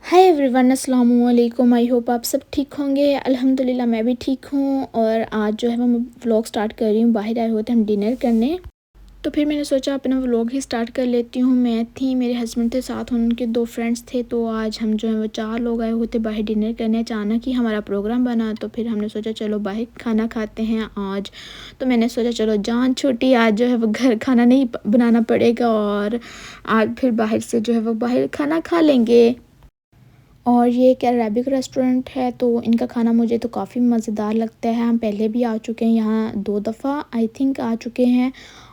Hi everyone, अस्सलाम वालेकुम। I hope आप सब ठीक होंगे। अल्हम्दुलिल्लाह मैं भी ठीक हूँ। और आज जो है मैं व्लॉग स्टार्ट कर रही हूँ। बाहर आए हुए थे हम डिनर करने, तो फिर मैंने सोचा अपना व्लॉग ही स्टार्ट कर लेती हूँ। मैं थी, मेरे हस्बैंड थे, साथ उनके दो फ्रेंड्स थे। तो आज हम जो है वो 4 लोग आए हुए थे बाहर डिनर करने। अचानक ही हमारा प्रोग्राम बना, तो फिर हमने सोचा चलो बाहर खाना खाते हैं आज। तो मैंने सोचा चलो जान छूटी, आज जो है वो घर खाना नहीं बनाना पड़ेगा और आज फिर बाहर से जो है वो बाहर खाना खा लेंगे। और ये एक अरेबिक रेस्टोरेंट है, तो इनका खाना मुझे तो काफ़ी मज़ेदार लगता है। हम पहले भी आ चुके हैं यहाँ, 2 दफ़ा आई थिंक आ चुके हैं।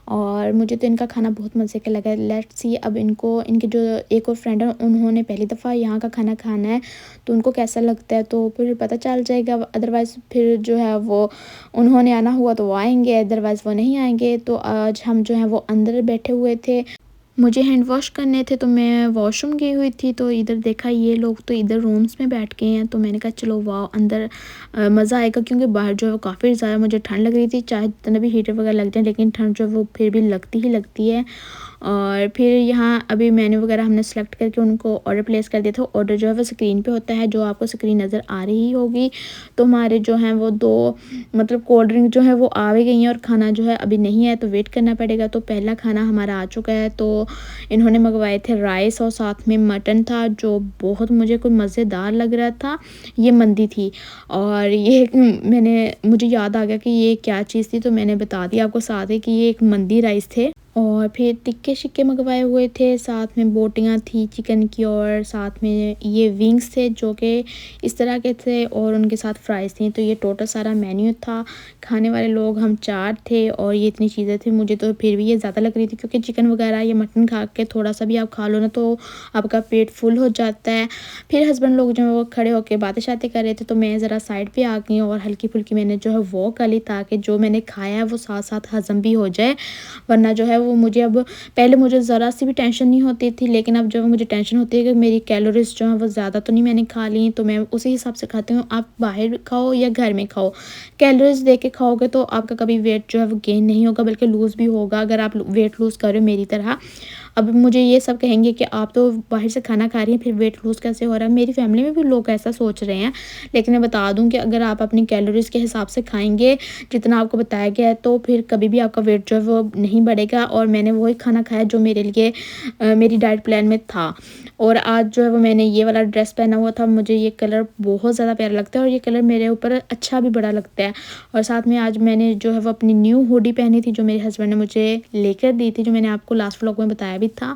और मुझे तो इनका खाना बहुत मज़े का लगा। लेट्स सी अब इनको, इनके जो एक और फ्रेंड है, उन्होंने पहली दफ़ा यहाँ का खाना खाना है, तो उनको कैसा लगता है तो फिर पता चल जाएगा। अदरवाइज़ फिर जो है वो उन्होंने आना हुआ तो वो आएंगे, अदरवाइज़ वो नहीं आएंगे। तो आज हम जो है वो अंदर बैठे हुए थे। मुझे हैंड वॉश करने थे, तो मैं वॉशरूम गई हुई थी, तो इधर देखा ये लोग तो इधर रूम्स में बैठ गए हैं। तो मैंने कहा चलो वाह, अंदर मज़ा आएगा, क्योंकि बाहर जो है वो काफ़ी ज़्यादा मुझे ठंड लग रही थी। चाहे जितना भी हीटर वगैरह लग जाए, लेकिन ठंड जो है वो फिर भी लगती ही लगती है। और फिर यहाँ अभी मेन्यू वगैरह हमने सेलेक्ट करके उनको ऑर्डर प्लेस कर दिया था। ऑर्डर जो है वो स्क्रीन पे होता है, जो आपको स्क्रीन नज़र आ रही होगी। तो हमारे जो हैं वो 2 मतलब कोल्ड ड्रिंक जो है वो आ भी गई हैं, और खाना जो है अभी नहीं है, तो वेट करना पड़ेगा। तो पहला खाना हमारा आ चुका है। तो इन्होंने मंगवाए थे राइस और साथ में मटन था, जो बहुत मुझे कोई मज़ेदार लग रहा था। ये मंदी थी, और ये मुझे याद आ गया कि ये क्या चीज़ थी, तो मैंने बता दिया आपको साथ ही कि ये एक मंदी राइस थे। और फिर टिक्के शिक्के मंगवाए हुए थे, साथ में बोटियाँ थी चिकन की, और साथ में ये विंग्स थे जो कि इस तरह के थे, और उनके साथ फ्राइज़ थी। तो ये टोटल सारा मेन्यू था। खाने वाले लोग हम 4 थे, और ये इतनी चीज़ें थी। मुझे तो फिर भी ये ज़्यादा लग रही थी, क्योंकि चिकन वगैरह या मटन खा के थोड़ा सा भी आप खा लो ना, तो आपका पेट फुल हो जाता है। फिर हस्बैंड लोग जो है वो खड़े होकर बातें शातें कर रहे थे, तो मैं ज़रा साइड पे आ गई और हल्की फुल्की मैंने जो है वो कर ली, ताकि जो मैंने खाया है वो साथ साथ हज़म भी हो जाए। वरना जो है वो मुझे अब, पहले मुझे ज़रा सी भी टेंशन नहीं होती थी, लेकिन अब जो मुझे टेंशन होती है कि मेरी कैलोरीज़ जो हैं वो ज़्यादा तो नहीं मैंने खा ली। तो मैं उसी हिसाब से खाती हूँ। आप बाहर खाओ या घर में खाओ, कैलोरीज़ देख के खाओगे तो आपका कभी वेट जो है वो गेन नहीं होगा, बल्कि लूज़ भी होगा, अगर आप वेट लूज़ कर रहे हो मेरी तरह। अब मुझे ये सब कहेंगे कि आप तो बाहर से खाना खा रही हैं, फिर वेट लूज़ कैसे हो रहा है। मेरी फैमिली में भी लोग ऐसा सोच रहे हैं, लेकिन मैं बता दूं कि अगर आप अपनी कैलोरीज़ के हिसाब से खाएंगे जितना आपको बताया गया है, तो फिर कभी भी आपका वेट जो है वो नहीं बढ़ेगा। और मैंने वही खाना खाया जो मेरे लिए मेरी डाइट प्लान में था। और आज जो है वो मैंने ये वाला ड्रेस पहना हुआ था। मुझे ये कलर बहुत ज़्यादा प्यारा लगता है, और ये कलर मेरे ऊपर अच्छा भी बड़ा लगता है। और साथ में आज मैंने जो है वो अपनी न्यू हुडी पहनी थी, जो मेरे हस्बैंड ने मुझे लेकर दी थी, जो मैंने आपको लास्ट व्लॉग में बताया भी था।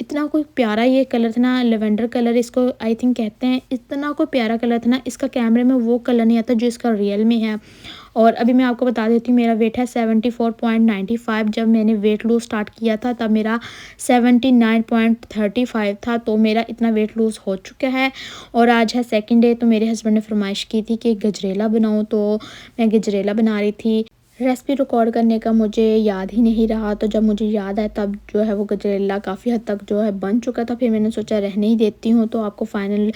इतना कोई प्यारा ये कलर था ना, लेवेंडर कलर इसको आई थिंक कहते हैं। इतना कोई प्यारा कलर था ना, इसका कैमरे में वो कलर नहीं आता जो इसका रियल में है। और अभी मैं आपको बता देती हूँ, मेरा वेट है 74.95। जब मैंने वेट लूज़ स्टार्ट किया था तब मेरा 79.35 था। तो मेरा इतना वेट लूज़ हो चुका है। और आज है सेकंड डे, तो मेरे हस्बैंड ने फरमाइश की थी कि गजरेला बनाऊँ, तो मैं गजरेला बना रही थी। रेसिपी रिकॉर्ड करने का मुझे याद ही नहीं रहा, तो जब मुझे याद आया तब जो है वो गजरेला काफ़ी हद तक जो है बन चुका था। फिर मैंने सोचा रहने ही देती हूँ, तो आपको फाइनल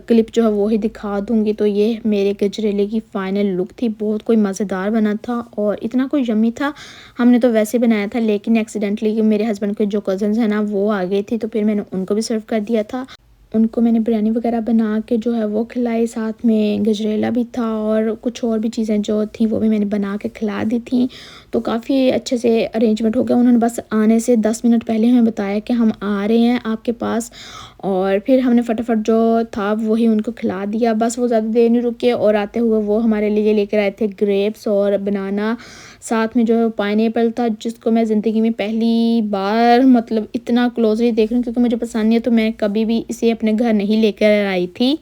क्लिप जो है वो ही दिखा दूँगी। तो ये मेरे गजरेले की फ़ाइनल लुक थी। बहुत कोई मज़ेदार बना था, और इतना कोई यम्मी था। हमने तो वैसे बनाया था, लेकिन एक्सीडेंटली मेरे हस्बैंड के जो कज़न्स हैं ना, वो आ गए थे, तो फिर मैंने उनको भी सर्व कर दिया था। उनको मैंने बिरयानी वगैरह बना के जो है वो खिलाई, साथ में गजरेला भी था, और कुछ और भी चीज़ें जो थी वो भी मैंने बना के खिला दी थी। तो काफ़ी अच्छे से अरेंजमेंट हो गया। उन्होंने बस आने से 10 मिनट पहले हमें बताया कि हम आ रहे हैं आपके पास, और फिर हमने फटाफट जो था वही उनको खिला दिया। बस वो ज़्यादा देर नहीं रुके, और आते हुए वो हमारे लिए लेकर आए थे ग्रेप्स और बनाना, साथ में जो है पाइनएप्पल था, जिसको मैं ज़िंदगी में पहली बार मतलब इतना क्लोजली देख रही हूँ, क्योंकि मुझे पसंद नहीं है, तो मैं कभी भी इसे अपने घर नहीं लेकर आई थी।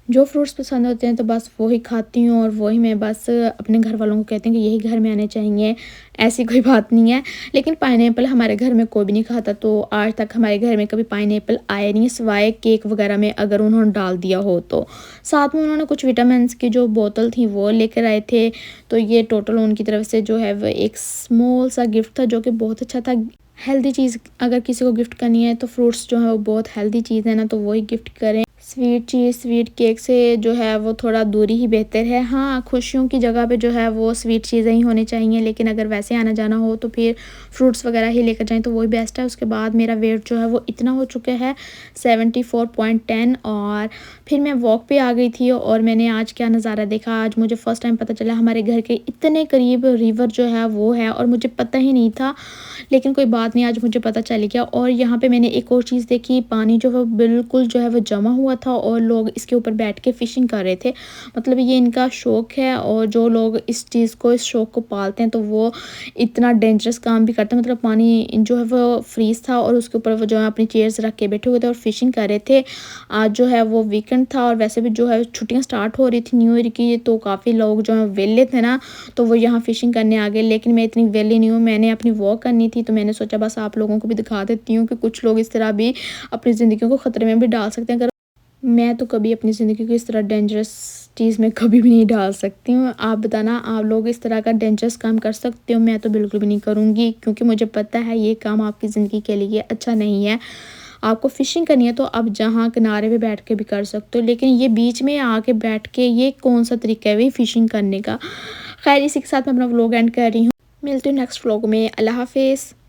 जो फ्रूट्स पसंद होते हैं तो बस वो ही खाती हूँ, और वही मैं बस अपने घर वालों को कहती हूँ कि यही घर में आने चाहिए। ऐसी कोई बात नहीं है। लेकिन पाइनएप्पल हमारे घर में कोई भी नहीं खाता, तो आज तक हमारे घर में कभी पाइनएप्पल आया नहीं है, सिवाय केक वगैरह में अगर उन्होंने डाल दिया हो तो। साथ में उन्होंने कुछ विटामिन्स की जो बोतल थी वो लेकर आए थे। तो ये टोटल उनकी तरफ से जो है वो एक स्मॉल सा गिफ्ट था, जो कि बहुत अच्छा था। हेल्दी चीज़ अगर किसी को गिफ्ट करनी है, तो फ्रूट्स जो है वो बहुत हेल्दी चीज़ है ना, तो वही गिफ्ट करें। स्वीट चीज़, स्वीट केक से जो है वो थोड़ा दूरी ही बेहतर है। हाँ, खुशियों की जगह पे जो है वो स्वीट चीज़ें ही होनी चाहिए, लेकिन अगर वैसे आना-जाना हो तो फिर फ्रूट्स वगैरह ही लेकर जाएँ तो वही बेस्ट है। उसके बाद मेरा वेट जो है वो इतना हो चुका है 74.10, और फिर मैं वॉक पे आ गई थी और मैंने आज क्या नज़ारा देखा। आज मुझे फ़र्स्ट टाइम पता चला हमारे घर के इतने करीब रिवर जो है वो है, और मुझे पता ही नहीं था, लेकिन कोई बात नहीं, आज मुझे पता चल गया। और यहाँ पे मैंने एक और चीज़ देखी, पानी जो है बिल्कुल जो है वो जमा हुआ था और लोग इसके ऊपर बैठ के फ़िशिंग कर रहे थे। मतलब ये इनका शौक़ है, और जो लोग इस चीज़ को, इस शौक़ को पालते हैं तो वो इतना डेंजरस काम भी करते हैं। मतलब पानी जो है वो फ्रीज़ था और उसके ऊपर वो जो है अपनी चेयर्स रख के बैठे हुए थे और फ़िशिंग कर रहे थे। आज जो है वो वीकेंड था और वैसे भी जो है छुट्टियाँ स्टार्ट हो रही थी न्यू ईयर की, तो काफ़ी लोग जो है वेले थे ना, तो वो यहाँ फ़िशिंग करने आ गए। लेकिन मैं इतनी वेली नहीं हूँ, मैंने अपनी वॉक करनी थी, तो मैंने सोचा बस आप लोगों को भी दिखा देती हूँ कि कुछ लोग इस तरह भी अपनी ज़िंदगी को ख़तरे में भी डाल सकते हैं। अगर मैं तो कभी अपनी ज़िंदगी को इस तरह डेंजरस चीज़ में कभी भी नहीं डाल सकती हूँ। आप बताना, आप लोग इस तरह का डेंजरस काम कर सकते हो? मैं तो बिल्कुल भी नहीं करूँगी, क्योंकि मुझे पता है ये काम आपकी ज़िंदगी के लिए अच्छा नहीं है। आपको फ़िशिंग करनी है तो आप जहाँ किनारे पे बैठ के भी कर सकते हो, लेकिन ये बीच में आके बैठ के ये कौन-सा तरीका है भाई फ़िशिंग करने का? ख़ैर, इसी के साथ मैं अपना व्लॉग एंड कर रही हूँ। मिलती हूँ नेक्स्ट व्लॉग में। अल्लाह हाफ़िज़।